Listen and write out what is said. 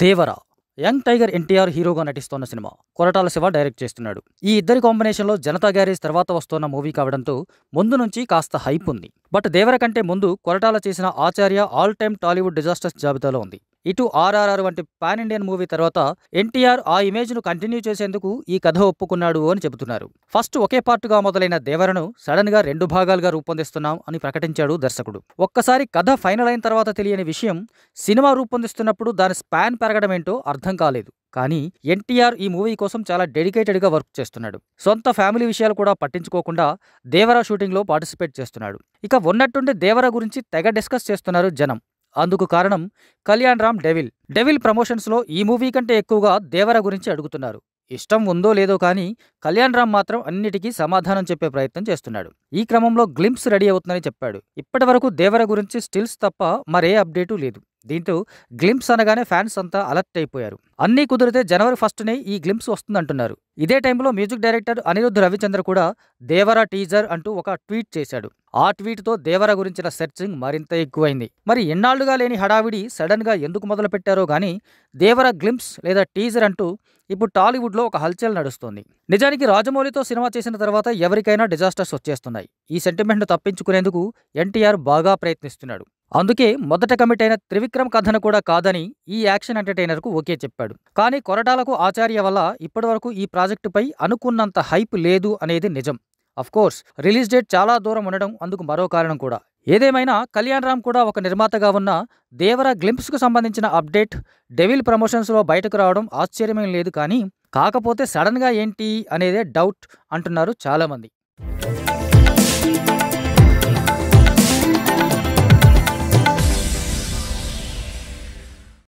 దేవర young tiger NTR హీరోగా నటిస్తోన్న cinema. Koratala Shiva direct చేస్తున్నాడు. ఈ ఇద్దరి కాంబినేషన్లో జనతా గ్యారేజ్ తర్వాత వస్తోన్న మూవీ కావడంతో ముందు నుంచి కాస్త హైప్ ఉంది. బట్ దేవర కంటే ముందు కొరటాల చేసిన ఆచార్య ఆల్ టైమ్ టాలీవుడ్ డిజాస్టర్స్ జాబితాలో ఉంది. ఇటు ఆర్ఆర్ఆర్ వంటి పాన్ ఇండియన్ మూవీ తర్వాత ఎన్టీఆర్ ఆ ఇమేజ్ను కంటిన్యూ చేసేందుకు ఈ కథ ఒప్పుకున్నాడు అని చెబుతున్నారు. ఫస్ట్ ఒకే పార్టుగా మొదలైన దేవరను సడన్ గా 2 భాగాలుగా రూపొందిస్తున్నాం అని ప్రకటించాడు దర్శకుడు. ఒక్కసారి కథ ఫైనల్ అయిన తర్వాత తెలియని విషయం, సినిమా రూపొందిస్తున్నప్పుడు దాని స్పాన్ పెరగడం ఏంటో అర్థం కాలేదు. కానీ ఎన్టీఆర్ ఈ మూవీ కోసం చాలా డెడికేటెడ్గా వర్క్ చేస్తున్నాడు. సొంత ఫ్యామిలీ విషయాలు కూడా పట్టించుకోకుండా దేవర షూటింగ్లో పార్టిసిపేట్ చేస్తున్నాడు. ఇక ఉన్నట్టుండి దేవర గురించి తెగ డిస్కస్ చేస్తున్నారు జనం. అందుకు కారణం కళ్యాణ్ రామ్ డెవిల్ ప్రమోషన్స్లో ఈ మూవీ కంటే ఎక్కువగా దేవర గురించి అడుగుతున్నారు. ఇష్టం ఉందో లేదో కానీ కళ్యాణ్ రామ్ మాత్రం అన్నిటికీ సమాధానం చెప్పే ప్రయత్నం చేస్తున్నాడు. ఈ క్రమంలో గ్లింప్స్ రెడీ అవుతుందని చెప్పాడు. ఇప్పటి వరకు దేవర గురించి స్టిల్స్ తప్ప మరే అప్డేటు లేదు. దీంతో గ్లింప్స్ అనగానే ఫ్యాన్స్ అంతా అలర్ట్ అయిపోయారు. అన్నీ కుదిరితే జనవరి 1నే ఈ గ్లింప్స్ వస్తుందంటున్నారు. ఇదే టైంలో మ్యూజిక్ డైరెక్టర్ అనిరుద్ధ్ రవిచంద్ర కూడా దేవర టీజర్ అంటూ ఒక ట్వీట్ చేశాడు. ఆ ట్వీట్తో దేవర గురించిన సెర్చింగ్ మరింత ఎక్కువైంది. మరి ఎన్నాళ్లుగా లేని హడావిడి సడన్ గా ఎందుకు మొదలు పెట్టారో గానీ దేవర గ్లింప్స్ లేదా టీజర్ అంటూ ఇప్పుడు టాలీవుడ్లో ఒక హల్చల్ నడుస్తోంది. నిజానికి రాజమౌళితో సినిమా చేసిన తర్వాత ఎవరికైనా డిజాస్టర్స్ వచ్చేస్తున్నాయి. ఈ సెంటిమెంట్ను తప్పించుకునేందుకు ఎన్టీఆర్ బాగా ప్రయత్నిస్తున్నాడు. అందుకే మొదట కమిట్ అయిన త్రివిక్రమ్ కథను కూడా కాదని ఈ యాక్షన్ ఎంటర్టైనర్కు ఓకే చెప్పాడు. కానీ కొరటాలకు ఆచార్య వల్ల ఇప్పటివరకు ఈ ప్రాజెక్టుపై అనుకున్నంత హైప్ లేదు అనేది నిజం. అఫ్కోర్స్ రిలీజ్ డేట్ చాలా దూరం ఉండడం అందుకు మరో కారణం కూడా. ఏదేమైనా కళ్యాణ్ రామ్ కూడా ఒక నిర్మాతగా ఉన్న దేవర గ్లింప్స్కు సంబంధించిన అప్డేట్ డెవిల్ ప్రమోషన్స్లో బయటకు రావడం ఆశ్చర్యమేం లేదు. కానీ కాకపోతే సడన్గా ఏంటి అనేదే డౌట్ అంటున్నారు చాలామంది.